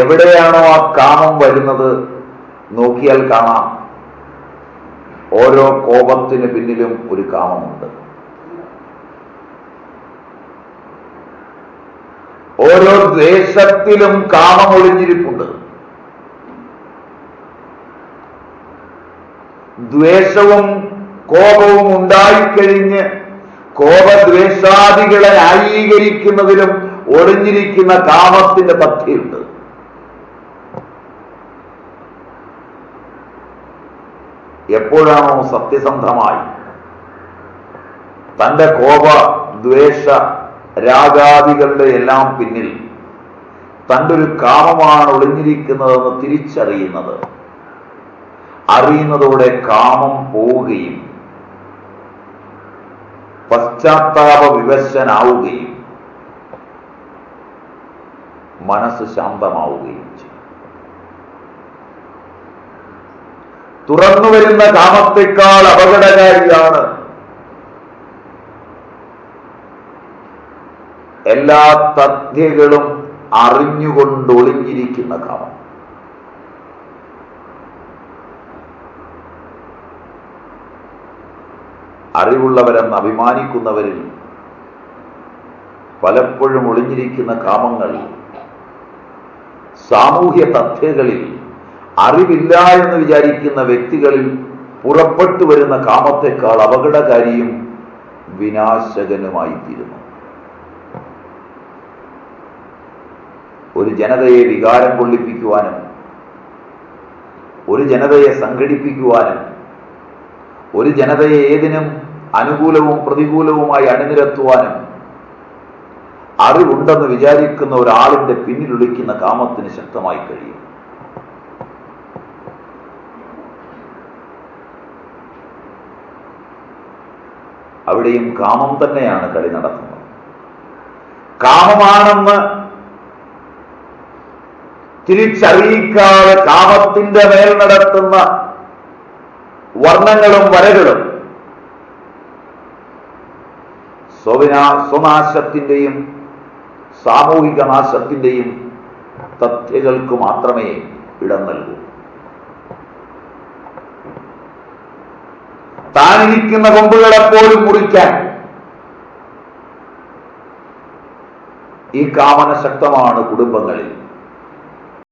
എവിടെയാണോ ആ കാമം വരുന്നത് നോക്കിയാൽ കാണാം, ഓരോ കോപത്തിന് പിന്നിലും ഒരു കാമമുണ്ട്. ഓരോ ദ്വേഷത്തിലും കാമം ഒളിഞ്ഞിരിപ്പുണ്ട്. ദ്വേഷവും കോപവും ഉണ്ടായിക്കഴിഞ്ഞ് കോപദ്വേഷാദികളെ ന്യായീകരിക്കുന്നതിലും ഒളിഞ്ഞിരിക്കുന്ന കാമത്തിന്റെ പദ്ധതിയുണ്ട്. എപ്പോഴാണോ സത്യസന്ധമായി തന്റെ കോപ ദ്വേഷ രാഗാദികളുടെ എല്ലാം പിന്നിൽ തന്റെ ഒരു കാമമാണ് ഒളിഞ്ഞിരിക്കുന്നതെന്ന് തിരിച്ചറിയുന്നത്, അറിയുന്നതോടെ കാമം പോവുകയും പശ്ചാത്താപ വിവശനാവുകയും മനസ്സ് ശാന്തമാവുകയും ചെയ്യും. തുറന്നു വരുന്ന കാമത്തെക്കാൾ അപകടകാരിയാണ് എല്ലാ തഥ്യങ്ങളും അറിഞ്ഞുകൊണ്ട് ഒളിഞ്ഞിരിക്കുന്ന കാമം. അറിവുള്ളവരെന്ന് അഭിമാനിക്കുന്നവരിൽ പലപ്പോഴും ഒളിഞ്ഞിരിക്കുന്ന കാമങ്ങൾ സാമൂഹ്യ തഥ്യകളിൽ അറിവില്ല എന്ന് വിചാരിക്കുന്ന വ്യക്തികളിൽ പുറപ്പെട്ടു വരുന്ന കാമത്തെക്കാൾ അപകടകാരിയും വിനാശകനുമായി തീരുന്നു. ഒരു ജനതയെ വികാരം കൊള്ളിപ്പിക്കുവാനും ഒരു ജനതയെ സംഘടിപ്പിക്കുവാനും ഒരു ജനതയെ ഏതിനും അനുകൂലവും പ്രതികൂലവുമായി അണിനിരത്തുവാനും അറിവുണ്ടെന്ന് വിചാരിക്കുന്ന ഒരാളിന്റെ പിന്നിലൊളിക്കുന്ന കാമത്തിന് ശക്തമായി കഴിയും. അവിടെയും കാമം തന്നെയാണ് കളി നടക്കുന്നത്. കാമമാണെന്ന് തിരിച്ചറിയിക്കാതെ കാമത്തിന്റെ മേൽ നടത്തുന്ന വർണ്ണങ്ങളും വരകളും സ്വനാശത്തിന്റെയും സാമൂഹിക നാശത്തിന്റെയും തഥ്യങ്ങൾക്ക് മാത്രമേ ഇടം നൽകൂ. താനിരിക്കുന്ന കൊമ്പുകളെപ്പോലും മുറിക്കാൻ ഈ കാമന ശക്തമാണ് കുടുംബങ്ങളിൽ.